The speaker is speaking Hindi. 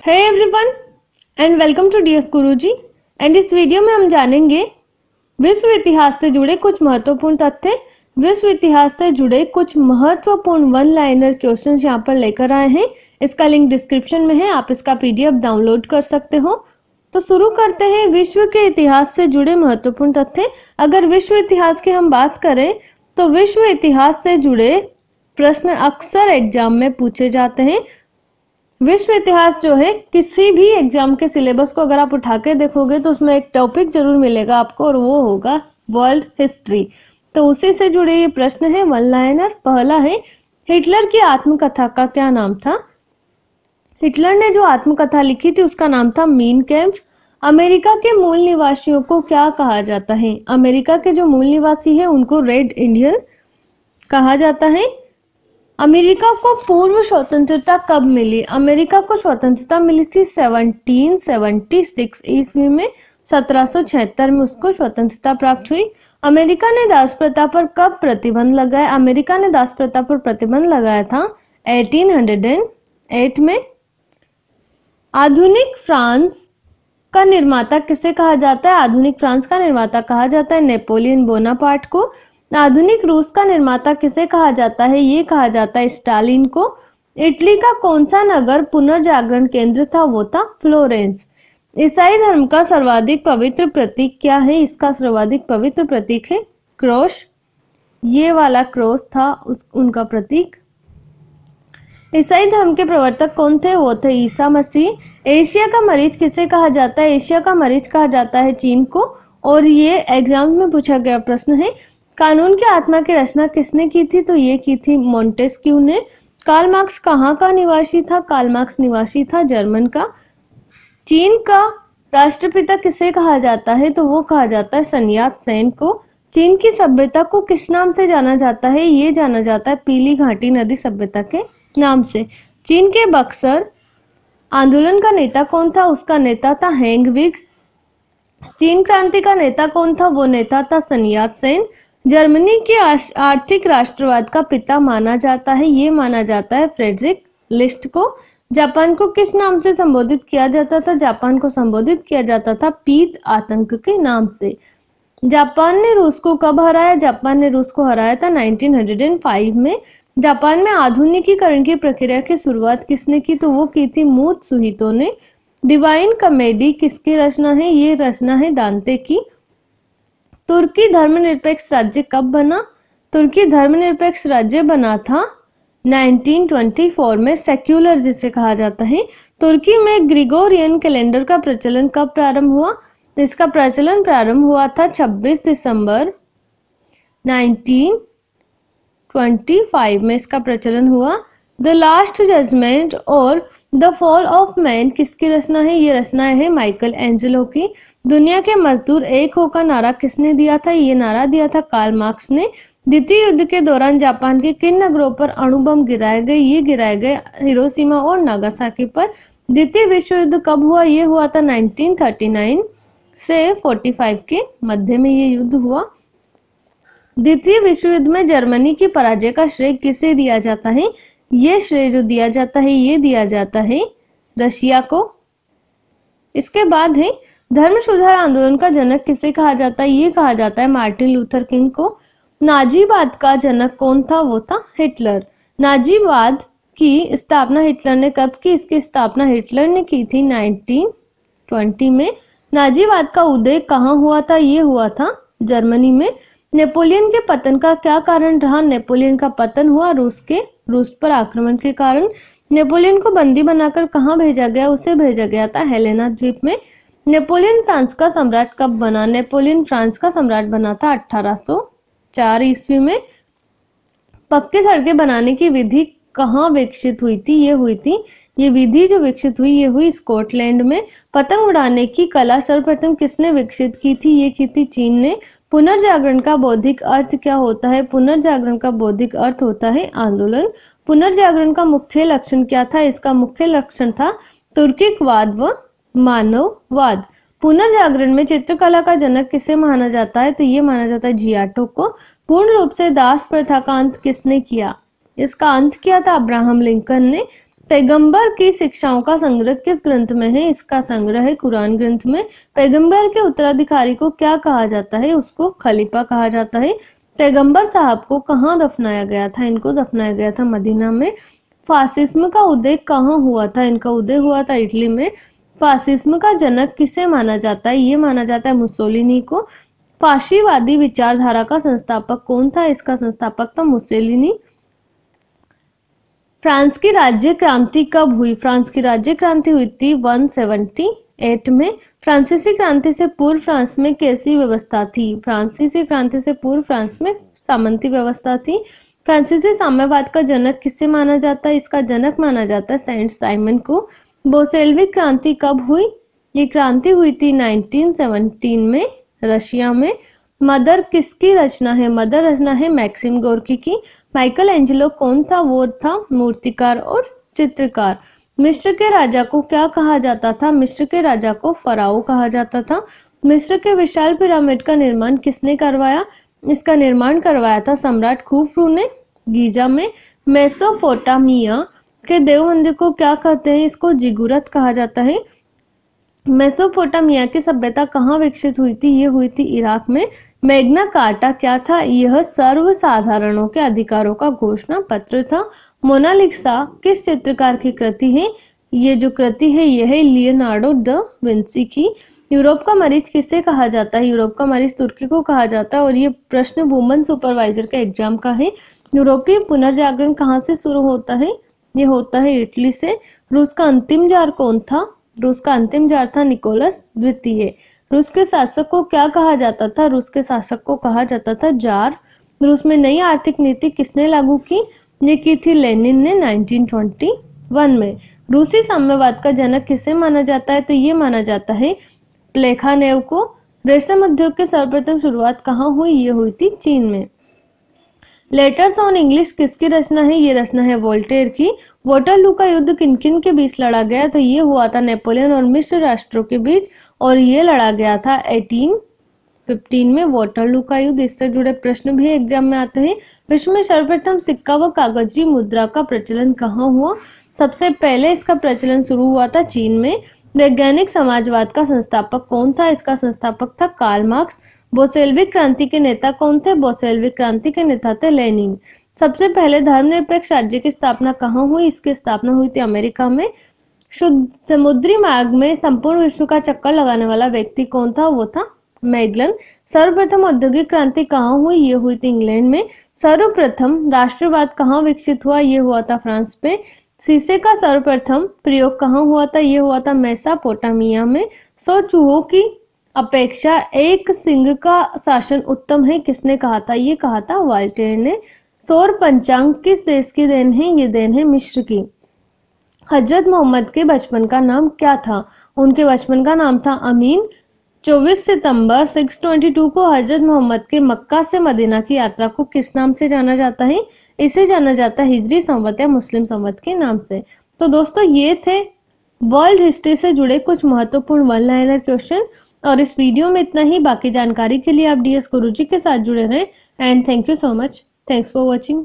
Hey everyone and welcome to DS Guruji. And इस वीडियो में हम जानेंगे विश्व इतिहास से जुड़े कुछ महत्वपूर्ण तथ्य। विश्व इतिहास से जुड़े कुछ महत्वपूर्ण वन लाइनर क्वेश्चंस यहाँ पर लेकर आए हैं। इसका लिंक डिस्क्रिप्शन में है, आप इसका पीडीएफ डाउनलोड कर सकते हो। तो शुरू करते हैं विश्व के इतिहास से जुड़े महत्वपूर्ण तथ्य। अगर विश्व इतिहास की हम बात करें तो विश्व इतिहास से जुड़े प्रश्न अक्सर एग्जाम में पूछे जाते हैं। विश्व इतिहास जो है किसी भी एग्जाम के सिलेबस को अगर आप उठा के देखोगे तो उसमें एक टॉपिक जरूर मिलेगा आपको और वो होगा वर्ल्ड हिस्ट्री। तो उसी से जुड़े ये प्रश्न है वन लाइनर। पहला है, हिटलर की आत्मकथा का क्या नाम था? हिटलर ने जो आत्मकथा लिखी थी उसका नाम था मीन कैम्प। अमेरिका के मूल निवासियों को क्या कहा जाता है? अमेरिका के जो मूल निवासी है उनको रेड इंडियन कहा जाता है। अमेरिका को पूर्व स्वतंत्रता कब मिली? अमेरिका को स्वतंत्रता मिली थी 1776 ईस्वी में। 1776 में उसको स्वतंत्रता प्राप्त हुई। अमेरिका ने दास प्रथा पर कब प्रतिबंध लगाया? अमेरिका ने दास प्रथा पर प्रतिबंध लगाया था 1808 में। आधुनिक फ्रांस का निर्माता किसे कहा जाता है? आधुनिक फ्रांस का निर्माता कहा जाता है नेपोलियन बोनापार्ट को। आधुनिक रूस का निर्माता किसे कहा जाता है? ये कहा जाता है स्टालिन को। इटली का कौन सा नगर पुनर्जागरण केंद्र था? वो था फ्लोरेंस। ईसाई धर्म का सर्वाधिक पवित्र प्रतीक क्या है? इसका सर्वाधिक पवित्र प्रतीक है क्रॉस। ये वाला क्रॉस था उनका प्रतीक। ईसाई धर्म के प्रवर्तक कौन थे? वो थे ईसा मसीह। एशिया का मरीज किसे कहा जाता है? एशिया का मरीज कहा जाता है चीन को। और ये एग्जाम में पूछा गया प्रश्न है। कानून की आत्मा की रचना किसने की थी? तो ये की थी मोंटेस्क्यू ने। कार्ल मार्क्स कहाँ का निवासी था? कार्ल मार्क्स निवासी था जर्मन का। चीन का राष्ट्रपिता किसे कहा जाता है? तो वो कहा जाता है सन यात सेन को। चीन की सभ्यता को किस नाम से जाना जाता है? ये जाना जाता है पीली घाटी नदी सभ्यता के नाम से। चीन के बक्सर आंदोलन का नेता कौन था? उसका नेता था हेंगविग। चीन क्रांति का नेता कौन था? वो नेता था सन यात सेन। जर्मनी के आर्थिक राष्ट्रवाद का पिता माना जाता है, ये माना जाता है फ्रेडरिक लिस्ट को। जापान को किस नाम से संबोधित किया जाता था? जापान को संबोधित किया जाता था पीत आतंक के नाम से। जापान ने रूस को कब हराया? जापान ने रूस को हराया था 1905 में। जापान में आधुनिकीकरण की प्रक्रिया की शुरुआत किसने की? तो वो की थी मुत्सुहितो ने। डिवाइन कॉमेडी किसकी रचना है? ये रचना है दांते की। तुर्की धर्मनिरपेक्ष राज्य कब बना? तुर्की धर्मनिरपेक्ष राज्य बना था 1924 में, सेक्युलर जिसे कहा जाता है। तुर्की में ग्रिगोरियन कैलेंडर का प्रचलन कब प्रारंभ हुआ? इसका प्रचलन प्रारंभ हुआ था 26 दिसंबर 1925 में इसका प्रचलन हुआ। द लास्ट जजमेंट और द फॉल ऑफ मैन किसकी रचना है? ये रचना है माइकल एंजेलो की। दुनिया के मजदूर एक हो का नारा किसने दिया था? ये नारा दिया था कार्ल मार्क्स ने। द्वितीय युद्ध के दौरान जापान के किन नगरों पर अणु बम गिराए गए? ये गिराए गए हिरोशिमा और नागासाकी पर। द्वितीय विश्व युद्ध कब हुआ? ये हुआ था 1939 से 45 के मध्य में ये युद्ध हुआ। द्वितीय विश्व युद्ध में जर्मनी की पराजय का श्रेय किसे दिया जाता है? ये श्रेय जो दिया जाता है ये दिया जाता है रशिया को। इसके बाद है धर्म सुधार आंदोलन का जनक किसे कहा जाता है? ये कहा जाता है मार्टिन लूथर किंग को। नाजीवाद का जनक कौन था? वो था हिटलर। नाजीवाद की स्थापना हिटलर ने कब की? इसकी स्थापना हिटलर ने की थी 1920 में। नाजीवाद का उदय कहाँ हुआ था? ये हुआ था जर्मनी में। नेपोलियन के पतन का क्या कारण रहा? नेपोलियन का पतन हुआ रूस पर आक्रमण के कारण। नेपोलियन को बंदी बनाकर कहाँ भेजा गया? उसे भेजा गया था हेलेना द्वीप में। नेपोलियन फ्रांस का सम्राट कब बना? नेपोलियन फ्रांस का सम्राट बना था 1804 ईस्वी में। पक्की सड़कें बनाने की विधि कहाँ विकसित हुई थी? ये विधि जो विकसित हुई ये हुई स्कॉटलैंड में। पतंग उड़ाने की कला सर्वप्रथम किसने विकसित की थी? ये की थी चीन ने। पुनर्जागरण का बौद्धिक अर्थ क्या होता है? पुनर्जागरण का बौद्धिक अर्थ होता है आंदोलन। पुनर्जागरण का मुख्य लक्षण क्या था? इसका मुख्य लक्षण था तुर्किकवाद व मानववाद। पुनर्जागरण में चित्रकला का जनक किसे माना जाता है? तो ये माना जाता है जियाटो को। पूर्ण रूप से दास प्रथा का अंत किसने किया? इसका अंत किया था अब्राहम लिंकन ने। पैगंबर की शिक्षाओं का संग्रह किस ग्रंथ में है? इसका संग्रह है कुरान ग्रंथ में। पैगंबर के उत्तराधिकारी को क्या कहा जाता है? उसको खलीफा कहा जाता है। पैगंबर साहब को कहाँ दफनाया गया था? इनको दफनाया गया था मदीना में। फासिज्म का उदय कहाँ हुआ था? इनका उदय हुआ था इटली में। फासिज्म का जनक किसे माना जाता है? ये माना जाता है मुसोलिनी को। फाशीवादी विचारधारा का संस्थापक कौन था? इसका संस्थापक था मुसोलिनी। फ्रांस की राज्य क्रांति कब हुई? फ्रांस की राज्य क्रांति हुई थी 178 में। फ्रांसीसी क्रांति से पूर्व फ्रांस में कैसी व्यवस्था थी? फ्रांसीसी क्रांति से पूर्व फ्रांस में सामंती व्यवस्था थी। फ्रांसीसी साम्यवाद का जनक किसे माना जाता है? इसका जनक माना जाता है सेंट साइमन को। बोल्शेविक क्रांति कब हुई? ये क्रांति हुई थी 1917 में रशिया में। मदर किसकी रचना है? मदर रचना है मैक्सिम गोर्की की। माइकल एंजेलो कौन था? वो था मूर्तिकार और चित्रकार। मिस्र के राजा को क्या कहा जाता था? मिस्र के राजा को फराओ कहा जाता था। मिस्र के विशाल पिरामिड का निर्माण किसने करवाया? इसका निर्माण करवाया था सम्राट खुफू ने गीजा में। मेसोपोटामिया के देव मंदिर को क्या कहते हैं? इसको जिगुरत कहा जाता है। मेसोपोटामिया की सभ्यता कहाँ विकसित हुई थी? ये हुई थी इराक में। मैग्ना कार्टा क्या था? यह सर्वसाधारणों के अधिकारों का घोषणा पत्र था। मोनालिसा किस चित्रकार की कृति है? ये जो कृति है यह है लियोनार्डो द विंसी की। यूरोप का मरीज किसे कहा जाता है? यूरोप का मरीज तुर्की को कहा जाता है और ये प्रश्न वुमन सुपरवाइजर के एग्जाम का है। यूरोपीय पुनर्जागरण कहाँ से शुरू होता है? ये होता है इटली से। रूस का अंतिम जार कौन था? रूस का अंतिम जार था निकोलस द्वितीय। रूस के शासक को क्या कहा जाता था? रूस के शासक को कहा जाता था जार। रूस में नई आर्थिक नीति किसने लागू की? ये की थी लेनिन ने 1921 में। रूसी साम्यवाद का जनक किसे माना जाता है? तो ये माना जाता है प्लेखानेव को। रेशम उद्योग की सर्वप्रथम शुरुआत कहाँ हुई? ये हुई थी चीन में। लेटर्स ऑन इंग्लिश किसकी रचना है? ये रचना है वोल्टेयर की। वाटरलू का युद्ध किन किन के बीच लड़ा गया? तो ये हुआ था नेपोलियन और मिस्र राष्ट्रों के बीच और ये लड़ा गया था 1815 में वाटरलू का युद्ध। इससे जुड़े प्रश्न भी एग्जाम में आते हैं। विश्व में सर्वप्रथम सिक्का व कागजी मुद्रा का प्रचलन कहाँ हुआ? सबसे पहले इसका प्रचलन शुरू हुआ था चीन में। वैज्ञानिक समाजवाद का संस्थापक कौन था? इसका संस्थापक था कार्ल मार्क्स। बोल्शेविक क्रांति के नेता कौन थे? बोल्शेविक क्रांति के नेता थे लेनिन। सबसे पहले धर्मनिरपेक्ष राज्य की स्थापना कहाँ हुई? इसकी स्थापना हुई थी अमेरिका में। शुद्ध समुद्री मार्ग में संपूर्ण विश्व का चक्कर लगाने वाला व्यक्ति कौन था? वो था मैगलन। सर्वप्रथम औद्योगिक क्रांति कहाँ हुई? ये हुई थी इंग्लैंड में। सर्वप्रथम राष्ट्रवाद कहाँ विकसित हुआ? ये हुआ था फ्रांस में। शीशे का सर्वप्रथम प्रयोग कहाँ हुआ था? ये हुआ था मेसोपोटामिया में। 100 चूहों की अपेक्षा एक सिंह का शासन उत्तम है किसने कहा था? ये कहा था वोल्टेयर ने। सौर पंचांग किस देश की देन है? ये देन है मिस्र की। हजरत मोहम्मद के बचपन का नाम क्या था? उनके बचपन का नाम था अमीन। 24 सितंबर 622 को हजरत मोहम्मद के मक्का से मदीना की यात्रा को किस नाम से जाना जाता है? इसे जाना जाता है हिजरी संवत या मुस्लिम संवत के नाम से। तो दोस्तों ये थे वर्ल्ड हिस्ट्री से जुड़े कुछ महत्वपूर्ण वन लाइनर क्वेश्चन और इस वीडियो में इतना ही। बाकी जानकारी के लिए आप DS गुरुजी के साथ जुड़े रहें and thank you so much. Thanks for watching.